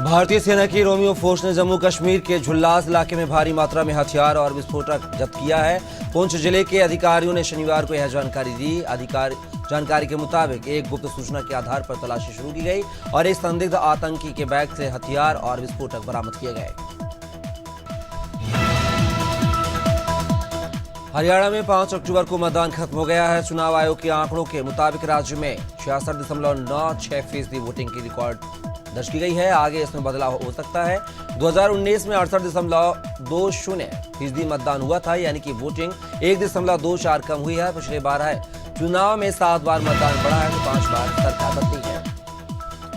भारतीय सेना की रोमियो फोर्स ने जम्मू कश्मीर के झुल्लास इलाके में भारी मात्रा में हथियार और विस्फोटक जब्त किया है। पुंछ जिले के अधिकारियों ने शनिवार को यह जानकारी दी। जानकारी के मुताबिक एक गुप्त सूचना के आधार पर तलाशी शुरू की गई और एक संदिग्ध आतंकी के बैग से हथियार और विस्फोटक बरामद किए गए। हरियाणा में 5 अक्टूबर को मतदान खत्म हो गया है। चुनाव आयोग के आंकड़ों के मुताबिक राज्य में 66.96% वोटिंग की रिकॉर्ड दर्ज की गई है। आगे इसमें बदलाव हो सकता है। 2019 में 68.20% मतदान हुआ था, यानी कि वोटिंग 1.24 कम हुई है। पिछले बार है चुनाव में 7 बार मतदान बढ़ा है तो 5 बार सरकार बदली है।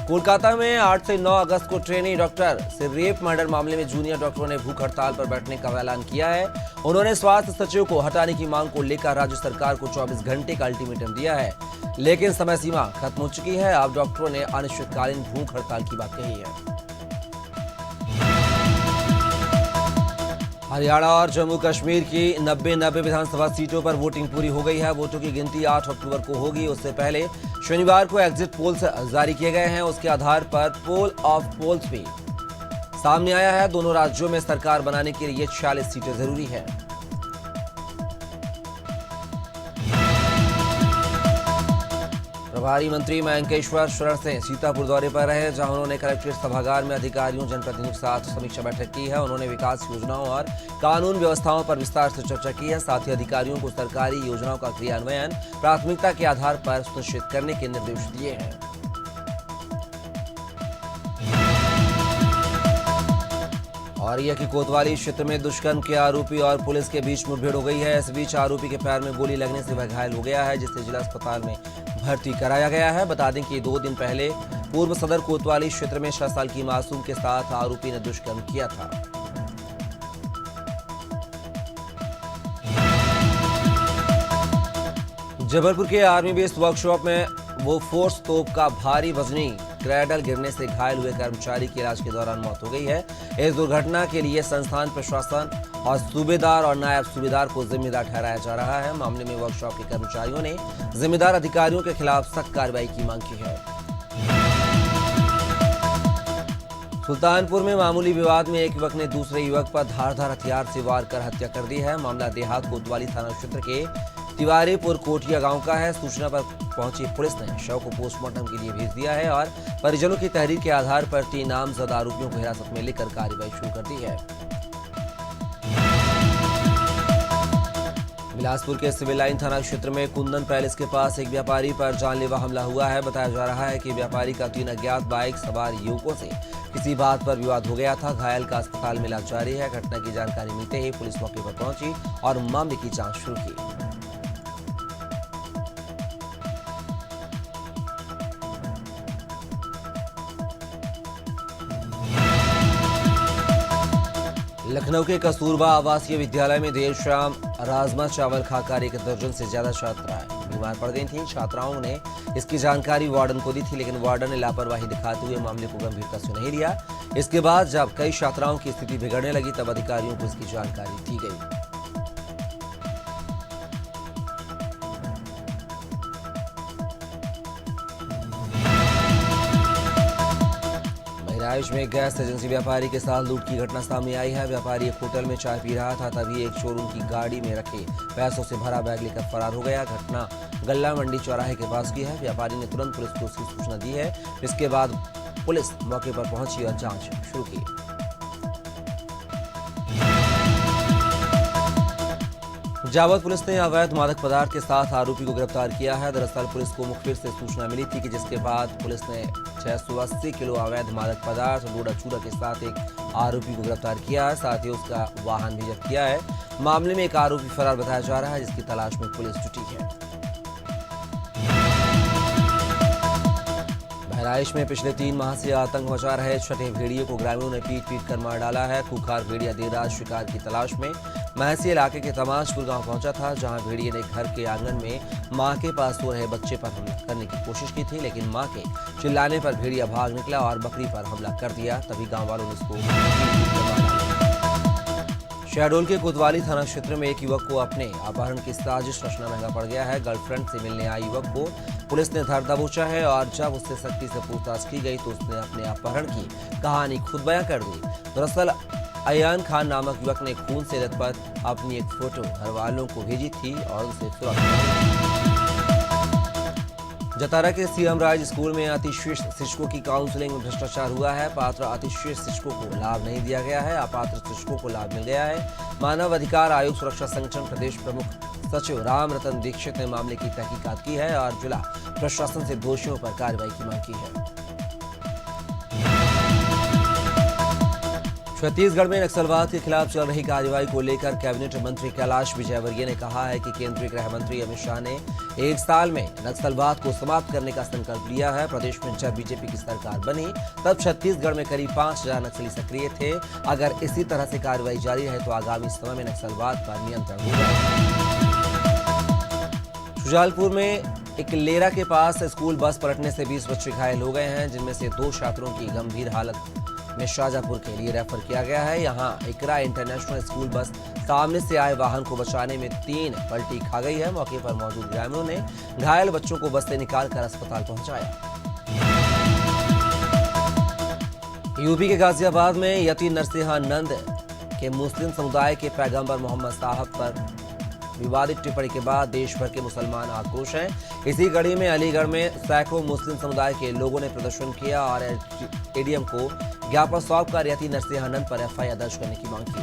कोलकाता में 8 से 9 अगस्त को ट्रेनी डॉक्टर से रेप मर्डर मामले में जूनियर डॉक्टरों ने भूख हड़ताल पर बैठने का ऐलान किया है। उन्होंने स्वास्थ्य सचिव को हटाने की मांग को लेकर राज्य सरकार को 24 घंटे का अल्टीमेटम दिया है, लेकिन समय सीमा खत्म हो चुकी है। अब डॉक्टरों ने अनिश्चितकालीन भूख हड़ताल की बात कही है। हरियाणा और जम्मू कश्मीर की 90 विधानसभा सीटों पर वोटिंग पूरी हो गई है। वोटों की गिनती 8 अक्टूबर को होगी। उससे पहले शनिवार को एग्जिट पोल्स जारी किए गए हैं। उसके आधार पर पोल ऑफ पोल्स भी सामने आया है। दोनों राज्यों में सरकार बनाने के लिए 46 सीटें जरूरी है। प्रभारी मंत्री मयंकेश्वर शरण से सीतापुर दौरे पर रहे, जहां उन्होंने कलेक्ट्रेट सभागार में अधिकारियों जनप्रतिनिधियों के साथ समीक्षा बैठक की है। उन्होंने विकास योजनाओं और कानून व्यवस्थाओं पर विस्तार से चर्चा की है। साथ ही अधिकारियों को सरकारी योजनाओं का क्रियान्वयन प्राथमिकता के आधार पर सुनिश्चित करने के निर्देश दिए हैं। और यह कि कोतवाली क्षेत्र में दुष्कर्म के आरोपी और पुलिस के बीच मुठभेड़ हो गई है। इस बीच आरोपी के पैर में गोली लगने से वह घायल हो गया है, जिसे जिला अस्पताल में भर्ती कराया गया है। बता दें कि 2 दिन पहले पूर्व सदर कोतवाली क्षेत्र में 6 साल की मासूम के साथ आरोपी ने दुष्कर्म किया था। जबलपुर के आर्मी बेस वर्कशॉप में वो फोर्स तोप का भारी वजनी क्रैडल गिरने से घायल हुए कर्मचारी की इलाज के दौरान मौत हो गई है। इस दुर्घटना के लिए संस्थान प्रशासन और सूबेदार और नायब सूबेदार को जिम्मेदार ठहराया जा रहा है। मामले में वर्कशॉप के कर्मचारियों ने जिम्मेदार अधिकारियों के खिलाफ सख्त कार्रवाई की मांग की है। सुल्तानपुर में मामूली विवाद में एक युवक ने दूसरे युवक पर धारदार हथियार से वार कर हत्या कर दी है। मामला देहात कोतवाली थाना क्षेत्र के तिवारीपुर कोटिया गांव का है। सूचना पर पहुंची पुलिस ने शव को पोस्टमार्टम के लिए भेज दिया है और परिजनों की तहरीर के आधार पर 3 नामजद आरोपियों को हिरासत में लेकर कार्रवाई शुरू कर दी है। बिलासपुर के सिविल लाइन थाना क्षेत्र में कुंदन पैलेस के पास एक व्यापारी पर जानलेवा हमला हुआ है। बताया जा रहा है कि व्यापारी का 3 अज्ञात बाइक सवार युवकों से किसी बात पर विवाद हो गया था। घायल का अस्पताल में इलाज जारी है। घटना की जानकारी मिलते ही पुलिस मौके पर पहुंची और मामले की जांच शुरू की। लखनऊ के कस्तूरबा आवासीय विद्यालय में देर शाम राजमा चावल खाकर 1 दर्जन से ज्यादा छात्राएं बीमार पड़ गई थीं। छात्राओं ने इसकी जानकारी वार्डन को दी थी, लेकिन वार्डन ने लापरवाही दिखाते हुए मामले को गंभीरता से नहीं लिया। इसके बाद जब कई छात्राओं की स्थिति बिगड़ने लगी, तब अधिकारियों को इसकी जानकारी दी गई। बहराइच में गैस एजेंसी व्यापारी के साथ लूट की घटना सामने आई है। व्यापारी एक होटल में चाय पी रहा था, तभी एक चोर उनकी गाड़ी में रखे पैसों से भरा बैग लेकर फरार हो गया। घटना गल्ला मंडी चौराहे के पास की है। व्यापारी ने तुरंत पुलिस को उसकी सूचना दी है। इसके बाद पुलिस मौके पर पहुंची और जांच शुरू की। जावद पुलिस ने अवैध मादक पदार्थ के साथ आरोपी को गिरफ्तार किया है। दरअसल पुलिस को मुखबिर से सूचना मिली थी कि जिसके बाद पुलिस ने 680 किलो अवैध मादक पदार्थ और डोडा चूरा के साथ एक आरोपी को गिरफ्तार किया है। साथ ही उसका वाहन भी जब्त किया है। मामले में एक आरोपी फरार बताया जा रहा है, जिसकी तलाश में पुलिस जुटी है। बहराइच में पिछले 3 माह से आतंक मचा रहे छठे भेड़िए को ग्रामीणों ने पीट कर मार डाला है। खूंखार भेड़िया देर रात शिकार की तलाश में महसी इलाके के तमाशपुर गांव पहुंचा था, जहां भेड़िए ने घर के आंगन में मां के पास सो रहे बच्चे पर हमला करने की कोशिश की थी, लेकिन मां के चिल्लाने पर भेड़िया भाग निकला और बकरी पर हमला कर दिया। तभी गांव वालों ने इसको शहडोल के कोतवाली थाना क्षेत्र में एक युवक को अपने अपहरण की साजिश रचना महंगा पड़ गया है। गर्लफ्रेंड से मिलने आए युवक को पुलिस ने धर दबोचा है और जब उससे सख्ती से पूछताछ की गई तो उसने अपने अपहरण की कहानी खुद बयां कर दी। दरअसल अयान खान नामक युवक ने खून से लथपथ अपनी एक फोटो घर वालों को भेजी थी और उसे सुरक्षा जतारा के सीएम राज स्कूल में अतिशीर्ष शिक्षकों की काउंसलिंग में भ्रष्टाचार हुआ है। पात्र अतिशीर्ष शिक्षकों को लाभ नहीं दिया गया है, अपात्र शिक्षकों को लाभ मिल गया है। मानव अधिकार आयोग सुरक्षा संगठन प्रदेश प्रमुख सचिव राम रतन दीक्षित ने मामले की तहकीकात की है और जिला प्रशासन से दोषियों पर कार्रवाई की मांग की है। छत्तीसगढ़ में नक्सलवाद के खिलाफ चल रही कार्रवाई को लेकर कैबिनेट मंत्री कैलाश विजयवर्गीय ने कहा है कि केंद्रीय गृह मंत्री अमित शाह ने एक साल में नक्सलवाद को समाप्त करने का संकल्प लिया है। प्रदेश में जब बीजेपी की सरकार बनी तब छत्तीसगढ़ में करीब 5000 नक्सली सक्रिय थे। अगर इसी तरह से कार्रवाई जारी रहे तो आगामी समय में नक्सलवाद पर नियंत्रण होगा। शुजालपुर में एक लेरा के पास स्कूल बस पलटने से 20 बच्चे घायल हो गए हैं, जिनमें से 2 छात्रों की गंभीर हालत में शाजापुर के लिए रेफर किया गया है। यहां इकरा इंटरनेशनल स्कूल बस सामने से आए वाहन को बचाने में 3 पलटी खा गई है। मौके पर मौजूद ग्रामीणों ने घायल बच्चों को बस से निकालकर अस्पताल पहुंचाया। यूपी के गाजियाबाद में यति नरसिंहानंद के मुस्लिम समुदाय के पैगंबर मोहम्मद साहब पर विवादित टिप्पणी के बाद देश भर के मुसलमान आक्रोश हैं। इसी कड़ी में अलीगढ़ में सैकड़ों मुस्लिम समुदाय के लोगों ने प्रदर्शन किया और एडीएम को ज्ञापन सौंपकर यति नरसिंहानंद पर एफआईआर दर्ज करने की मांग की।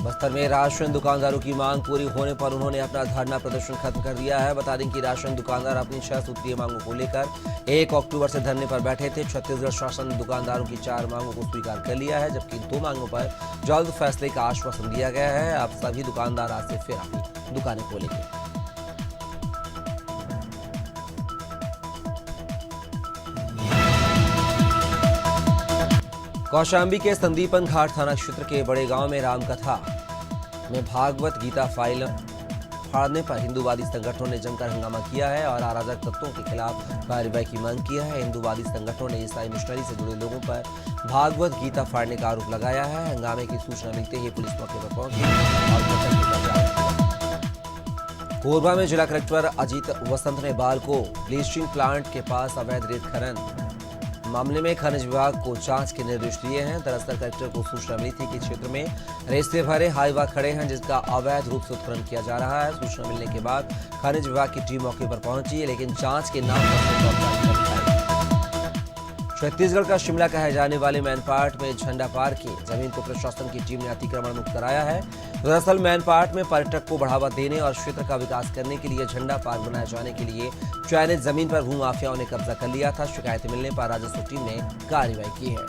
बस्तर में राशन दुकानदारों की मांग पूरी होने पर उन्होंने अपना धरना प्रदर्शन खत्म कर दिया है। बता दें कि राशन दुकानदार अपनी 6 सूत्रीय मांगों को लेकर 1 अक्टूबर से धरने पर बैठे थे। छत्तीसगढ़ शासन ने दुकानदारों की 4 मांगों को स्वीकार कर लिया है, जबकि 2 मांगों पर जल्द फैसले का आश्वासन दिया गया है। अब सभी दुकानदार आज से फिर अपनी दुकानें खोलेंगे। कौशाम्बी के संदीपन घाट थाना क्षेत्र के बड़े गांव में रामकथा में भागवत गीता फाइल फाड़ने पर हिंदूवादी संगठनों ने जमकर हंगामा किया है और अराजक तत्वों के खिलाफ कार्रवाई की मांग किया है। हिंदूवादी संगठनों ने ईसाई मिशनरी से जुड़े लोगों पर भागवत गीता फाड़ने का आरोप लगाया है। हंगामे की सूचना मिलते ही पुलिस मौके पर पहुंची और कोरबा में जिला कलेक्टर अजीत वसंत ने बाल को ब्लीचिंग प्लांट के पास अवैध रेत खनन मामले में खनिज विभाग को जांच के निर्देश दिए हैं। दरअसल कलेक्टर को सूचना मिली थी कि क्षेत्र में रेत से भरे हाईवा खड़े हैं, जिसका अवैध रूप से उत्खनन किया जा रहा है। सूचना मिलने के बाद खनिज विभाग की टीम मौके पर पहुंची है, लेकिन जांच के नाम पर छत्तीसगढ़ का शिमला कहे जाने वाले मैनपाट में झंडा पार्क की जमीन को प्रशासन की टीम ने अतिक्रमण मुक्त कराया है। दरअसल मैनपाट में पर्यटक को बढ़ावा देने और क्षेत्र का विकास करने के लिए झंडा पार्क बनाए जाने के लिए चयनित जमीन पर भूमाफियाओं ने कब्जा कर लिया था। शिकायत मिलने पर राजस्व टीम ने कार्रवाई की है।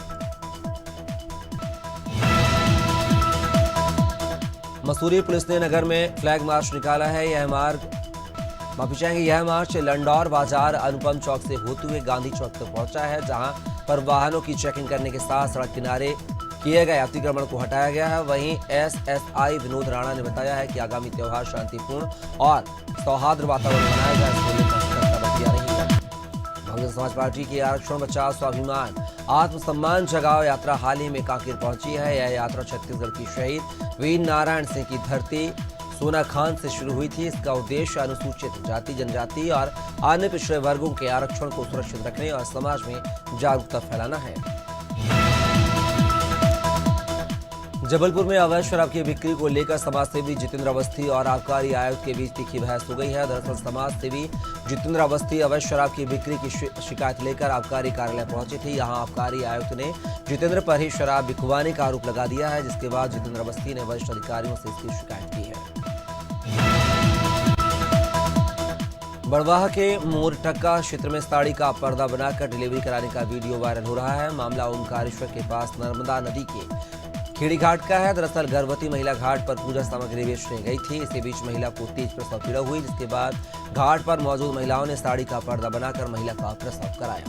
मसूरी पुलिस ने नगर में फ्लैग मार्च निकाला है। यह मार्च लंडौर बाजार अनुपम चौक से होते हुए गांधी चौक तक पहुंचा है, जहां पर वाहनों की चेकिंग करने के साथ सड़क किनारे किए गए अतिक्रमण को हटाया गया है। वहीं एसएसआई विनोद राणा ने बताया है कि आगामी त्योहार शांतिपूर्ण और सौहार्द वातावरण बनाया जाए, इसको लेकर सतर्कता बरती जा रही है। बहुजन समाज पार्टी की आरक्षण बचाओ स्वाभिमान आत्मसम्मान जगाओ यात्रा हाल ही में कांकेर पहुंची है। यह यात्रा छत्तीसगढ़ की शहीद वीर नारायण सिंह की धरती सोना खान से शुरू हुई थी। इसका उद्देश्य अनुसूचित जाति जनजाति और अन्य पिछड़े वर्गों के आरक्षण को सुरक्षित रखने और समाज में जागरूकता फैलाना है। जबलपुर में अवैध शराब की बिक्री को लेकर समाजसेवी जितेंद्र अवस्थी और आबकारी आयुक्त के बीच तीखी बहस हो गई है। दरअसल समाजसेवी जितेंद्र अवस्थी अवैध शराब की बिक्री की शिकायत लेकर आबकारी कार्यालय पहुंचे थे। यहां आबकारी आयुक्त ने जितेंद्र पर ही शराब बिकवाने का आरोप लगा दिया है, जिसके बाद जितेंद्र अवस्थी ने वरिष्ठ अधिकारियों से इसकी शिकायत की है। बड़वाह के मोरटक्का क्षेत्र में साड़ी का पर्दा बनाकर डिलीवरी कराने का वीडियो वायरल हो रहा है। मामला ओमकारेश्वर के पास नर्मदा नदी के खेड़ी घाट का है। दरअसल गर्भवती महिला घाट पर पूजा सामग्री बेचने गई थी। इसी बीच महिला को तेज प्रसव पीड़ा हुई, जिसके बाद घाट पर मौजूद महिलाओं ने साड़ी का पर्दा बनाकर महिला का प्रसव कराया।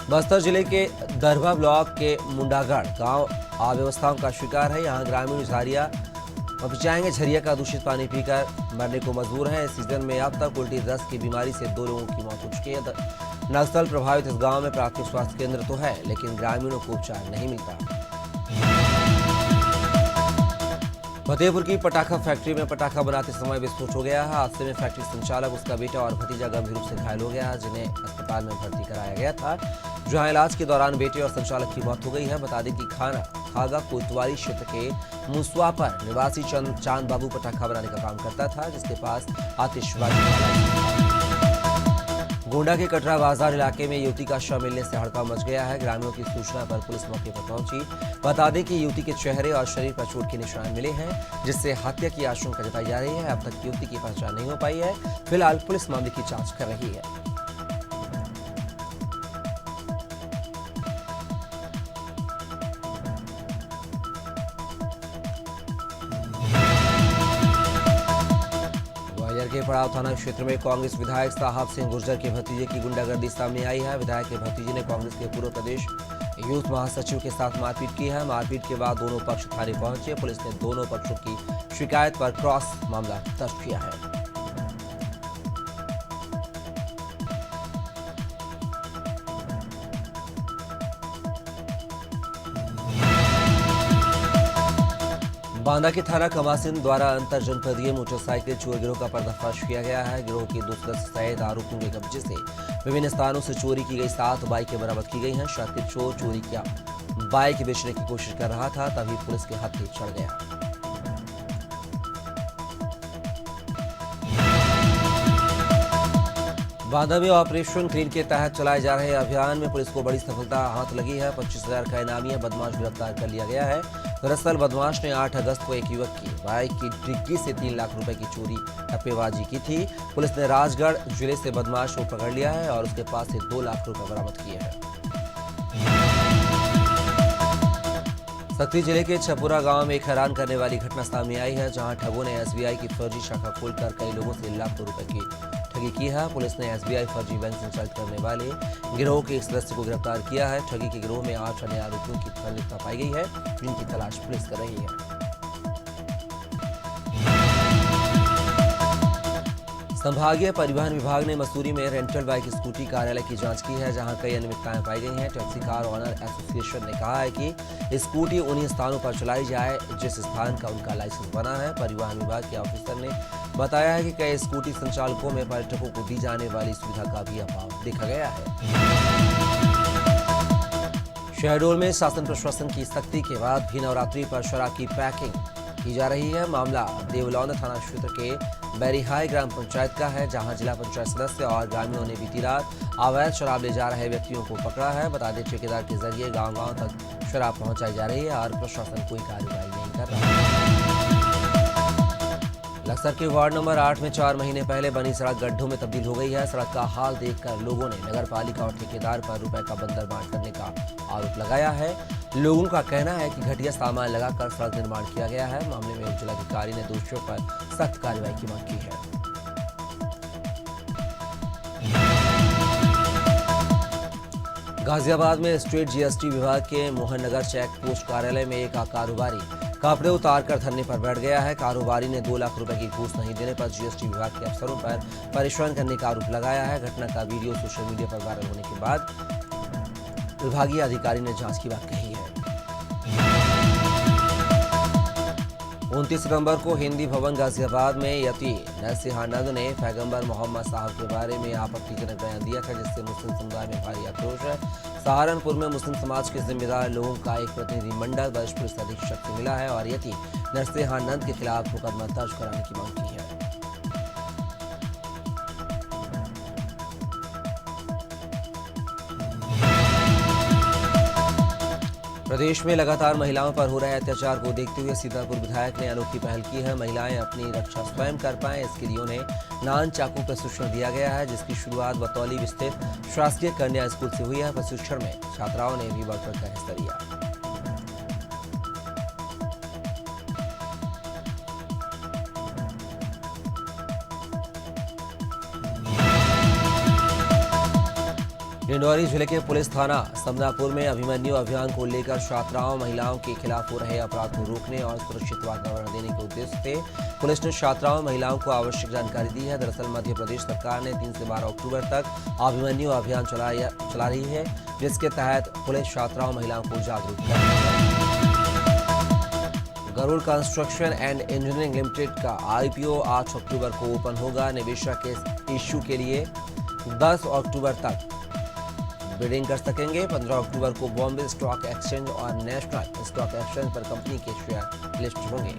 बस्तर जिले के दरभा ब्लॉक के मुंडागढ़ गांव अव्यवस्थाओं का शिकार है। यहां ग्रामीण झारिया अब जाएंगे झरिया का दूषित पानी पीकर मरने को मजबूर हैं। इस सीजन में अब तक उल्टी दस्त की बीमारी से 2 लोगों की मौत हो चुकी है। नक्सल प्रभावित इस गांव में प्राथमिक स्वास्थ्य केंद्र तो है, लेकिन ग्रामीणों को उपचार नहीं मिलता। फतेहपुर की पटाखा फैक्ट्री में पटाखा बनाते समय विस्फोट हो गया है। हादसे में फैक्ट्री संचालक, उसका बेटा और भतीजा गंभीर रूप से घायल हो गया, जिन्हें अस्पताल में भर्ती कराया गया था, जहां इलाज के दौरान बेटे और संचालक की मौत हो गई है। बता दें कि खागा कोतवाली क्षेत्र के मुसवा पर निवासी चांद बाबू पटाखा बनाने का काम करता था, जिसके पास आतिशबाजी। गोंडा के कटरा बाजार इलाके में युवती का शव मिलने से हड़कंप मच गया है। ग्रामीणों की सूचना पर पुलिस मौके पर पहुंची। बता दें कि युवती के चेहरे और शरीर पर चोट के निशान मिले हैं, जिससे हत्या की आशंका जताई जा रही है। अब तक युवती की पहचान नहीं हो पाई है। फिलहाल पुलिस मामले की जांच कर रही है। के पड़ाव थाना क्षेत्र में कांग्रेस विधायक साहब सिंह गुर्जर के भतीजे की गुंडागर्दी सामने आई है। विधायक के भतीजे ने कांग्रेस के पूर्व प्रदेश यूथ महासचिव के साथ मारपीट की है। मारपीट के बाद दोनों पक्ष थाने पहुंचे। पुलिस ने दोनों पक्षों की शिकायत पर क्रॉस मामला दर्ज किया है। बांदा के थाना कमासिन द्वारा अंतर जनपदीय मोटरसाइकिल चोर गिरोह का पर्दाफाश किया गया है। गिरोह के 2 सदस्य सहित आरोपियों के कब्जे से विभिन्न स्थानों से चोरी की गई 7 बाइकें बरामद की गई हैं। शातिर चोर चोरी किया बाइक बेचने की कोशिश कर रहा था, तभी पुलिस के हाथ चढ़ गया। बांदा में ऑपरेशन क्लीन के तहत चलाए जा रहे अभियान में पुलिस को बड़ी सफलता हाथ लगी है। 25,000 का इनामी बदमाश गिरफ्तार कर लिया गया है। दरअसल बदमाश ने 8 अगस्त को एक युवक की बाइक की डिग्गी से 3 लाख रुपए की चोरी टप्पेबाजी की थी। पुलिस ने राजगढ़ जिले से बदमाश को पकड़ लिया है और उसके पास से 2 लाख रुपए बरामद किए हैं। सक्ती जिले के छपुरा गांव में एक हैरान करने वाली घटना सामने आई है, जहां ठगों ने एसबीआई की फर्जी शाखा खोलकर कई लोगों से लाखों रुपए की ठगी की है। पुलिस ने एसबीआई फर्जी बैंक संचालित करने वाले गिरोह के एक सदस्य को गिरफ्तार किया है। ठगी के गिरोह में 8 अन्य आरोपियों की संलिप्तता पाई गई है, जिनकी तलाश पुलिस कर रही है। संभागीय परिवहन विभाग ने मसूरी में रेंटल बाइक स्कूटी कार्यालय की जांच की है, जहां कई अनियमितताएं पाई गई हैं। टैक्सी कार ऑनर एसोसिएशन ने कहा है कि स्कूटी उन्हीं स्थानों पर चलाई जाए जिस स्थान का उनका लाइसेंस बना है। परिवहन विभाग के ऑफिसर ने बताया है कि कई स्कूटी संचालकों में पर्यटकों को दी जाने वाली सुविधा का भी अभाव देखा गया है। शहडोल में शासन प्रशासन की सख्ती के बाद भी नवरात्रि पर शराब की पैकिंग की जा रही है। मामला देवलौंदा थाना क्षेत्र के बैरिहाई ग्राम पंचायत का है, जहां जिला पंचायत सदस्य और ग्रामीणों ने बीती रात अवैध शराब ले जा रहे व्यक्तियों को पकड़ा है। बता दें ठेकेदार के जरिए गांव-गांव तक शराब पहुंचाई जा रही है और प्रशासन कोई कार्रवाई नहीं कर रहा है। लक्सर के वार्ड नंबर 8 में 4 महीने पहले बनी सड़क गड्ढों में तब्दील हो गई है। सड़क का हाल देखकर लोगों ने नगरपालिका और ठेकेदार पर रुपए का बंदरबांट करने का आरोप लगाया है। लोगों का कहना है कि घटिया सामान लगाकर सड़क निर्माण किया गया है। मामले में उप जिलाधिकारी ने दोषियों पर सख्त कार्रवाई की मांग की है। गाजियाबाद में स्टेट जीएसटी विभाग के मोहन नगर चेक पोस्ट कार्यालय में एक कारोबारी कपड़े उतारकर धरने पर बैठ गया है। कारोबारी ने 2 लाख रुपए की घूस नहीं देने पर जीएसटी विभाग के अफसरों पर परेशान करने का आरोप लगाया है। घटना का वीडियो सोशल मीडिया पर वायरल होने के बाद विभागीय अधिकारी ने जांच की बात कही है। 29 सितंबर को हिंदी भवन गाजियाबाद में यति नरसिंहानंद ने पैगंबर मोहम्मद साहब के बारे में आपत्तिजनक बयान दिया था, जिससे मुस्लिम समुदाय में भारी आक्रोश है। सहारनपुर में मुस्लिम समाज के जिम्मेदार लोगों का एक प्रतिनिधिमंडल वरिष्ठ पुलिस अधीक्षक से मिला है और यति नरसिंहानंद के खिलाफ मुकदमा दर्ज कराने की मांग की है। प्रदेश में लगातार महिलाओं पर हो रहे अत्याचार को देखते हुए सीतापुर विधायक ने अनोखी पहल की है। महिलाएं अपनी रक्षा स्वयं कर पाएं, इसके लिए उन्हें नान चाकू प्रशिक्षण दिया गया है, जिसकी शुरुआत बतौली स्थित शासकीय कन्या स्कूल से हुई है। प्रशिक्षण में छात्राओं ने भी बढ़-चढ़ कर हिस्सा लिया। डिंडौरी जिले के पुलिस थाना समनापुर में अभिमन्यु अभियान को लेकर छात्राओं महिलाओं के खिलाफ हो रहे अपराध को रोकने और सुरक्षित वातावरण देने के उद्देश्य से पुलिस ने छात्राओं महिलाओं को आवश्यक जानकारी दी है। दरअसल मध्य प्रदेश सरकार ने 3 से 12 अक्टूबर तक अभिमन्यु अभियान चला रही है, जिसके तहत पुलिस छात्राओं महिलाओं को जागरूक कर रही है। Garuda Construction and Engineering Limited का IPO 8 अक्टूबर को ओपन होगा। निवेशक के इश्यू के लिए 10 अक्टूबर तक बिडिंग कर सकेंगे। 15 अक्टूबर को बॉम्बे स्टॉक एक्सचेंज और नेशनल स्टॉक एक्सचेंज पर कंपनी के शेयर लिस्ट होंगे।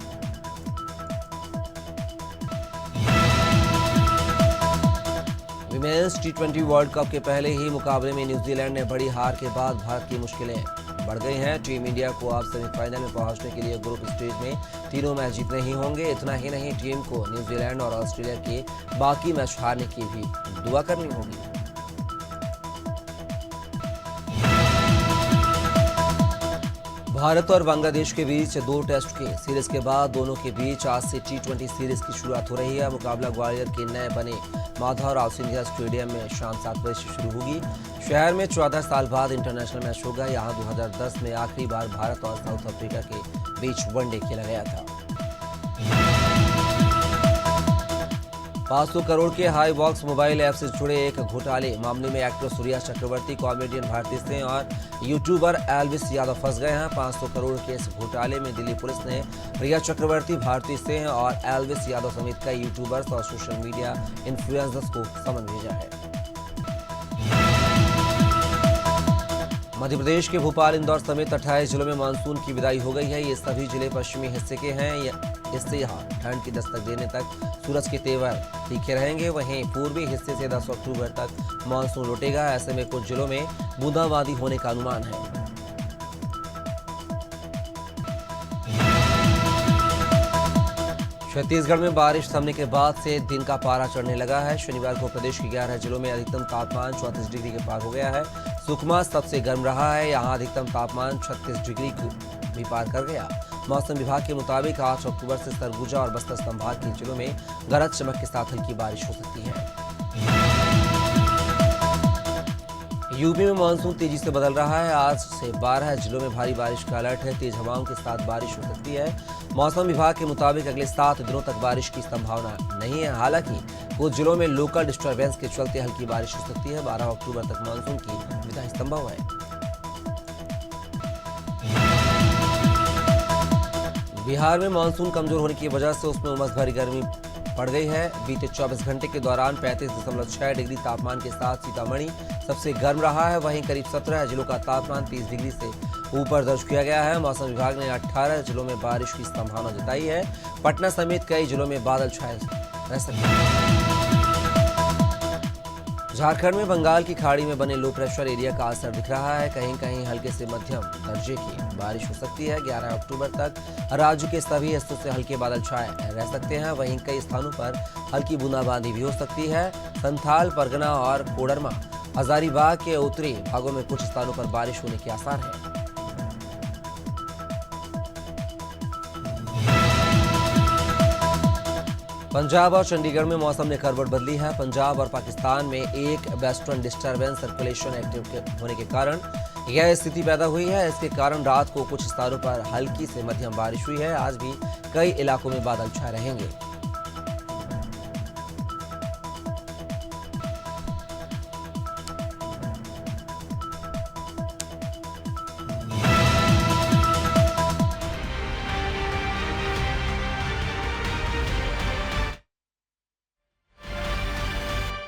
विमेंस T20 वर्ल्ड कप के पहले ही मुकाबले में न्यूजीलैंड ने बड़ी हार के बाद भारत की मुश्किलें बढ़ गई हैं। टीम इंडिया को अब सेमीफाइनल में पहुंचने के लिए ग्रुप स्टेज में तीनों मैच जीतने ही होंगे। इतना ही नहीं, टीम को न्यूजीलैंड और ऑस्ट्रेलिया के बाकी मैच हारने की भी दुआ करनी होगी। भारत और बांग्लादेश के बीच 2 टेस्ट के सीरीज के बाद दोनों के बीच आज से T20 सीरीज की शुरुआत हो रही है। मुकाबला ग्वालियर के नए बने माधवराव सिंधिया स्टेडियम में शाम 7 बजे से शुरू होगी। शहर में 14 साल बाद इंटरनेशनल मैच होगा। यहां 2010 में आखिरी बार भारत और साउथ अफ्रीका के बीच वनडे खेला गया था। 500 करोड़ के हाई बॉक्स मोबाइल ऐप से जुड़े एक घोटाले मामले में एक्ट्रेस सूर्या चक्रवर्ती, कॉमेडियन भारती सिंह और यूट्यूबर एल्विस यादव फंस गए हैं। 500 करोड़ के इस घोटाले में दिल्ली पुलिस ने प्रिया चक्रवर्ती, भारती सिंह और एल्विस यादव समेत कई यूट्यूबर्स और सोशल मीडिया इन्फ्लुएंसर्स को समन भेजा है। मध्य प्रदेश के भोपाल, इंदौर समेत 28 जिलों में मानसून की विदाई हो गई है। ये सभी जिले पश्चिमी हिस्से के हैं। इससे यहाँ ठंड की दस्तक देने तक सूरज के तेवर तीखे रहेंगे। वहीं पूर्वी हिस्से से 10 अक्टूबर तक मानसून लौटेगा। ऐसे में कुछ जिलों में बूंदाबांदी होने का अनुमान है। छत्तीसगढ़ में बारिश थमने के बाद से दिन का पारा चढ़ने लगा है। शनिवार को प्रदेश के 11 जिलों में अधिकतम तापमान 34 डिग्री के पार हो गया है। सुकमा सबसे गर्म रहा है। यहाँ अधिकतम तापमान 36 डिग्री को भी पार कर गया। मौसम विभाग के मुताबिक 8 अक्टूबर से सरगुजा और बस्तर संभाग के जिलों में गरज चमक के साथ हल्की बारिश हो सकती है। यूपी में मानसून तेजी से बदल रहा है। आज से 12 जिलों में भारी बारिश का अलर्ट है। तेज हवाओं के साथ बारिश हो सकती है। मौसम विभाग के मुताबिक अगले 7 दिनों तक बारिश की संभावना नहीं है। हालांकि कुछ जिलों में लोकल डिस्टर्बेंस के चलते हल्की बारिश हो सकती है। 12 अक्टूबर तक मानसून की विदाई संभव है। बिहार में मानसून कमजोर होने की वजह से उसमें उमस भरी गर्मी पड़ गई है। बीते 24 घंटे के दौरान 35.6 डिग्री तापमान के साथ सीतामढ़ी सबसे गर्म रहा है। वहीं करीब 17 जिलों का तापमान 30 डिग्री से ऊपर दर्ज किया गया है। मौसम विभाग ने 18 जिलों में बारिश की संभावना जताई है। पटना समेत कई जिलों में बादल छाए रह सकते हैं। झारखंड में बंगाल की खाड़ी में बने लो प्रेशर एरिया का असर दिख रहा है। कहीं कहीं हल्के से मध्यम दर्जे की बारिश हो सकती है। 11 अक्टूबर तक राज्य के सभी हिस्सों से हल्के बादल छाए रह सकते हैं। वहीं कई स्थानों पर हल्की बूंदाबांदी भी हो सकती है। संथाल, परगना और कोडरमा, हजारीबाग के उत्तरी भागों में कुछ स्थानों पर बारिश होने के आसार हैं। पंजाब और चंडीगढ़ में मौसम ने करवट बदली है। पंजाब और पाकिस्तान में एक वेस्टर्न डिस्टर्बेंस सर्कुलेशन एक्टिव होने के कारण यह स्थिति पैदा हुई है। इसके कारण रात को कुछ स्थानों पर हल्की से मध्यम बारिश हुई है। आज भी कई इलाकों में बादल छाए रहेंगे।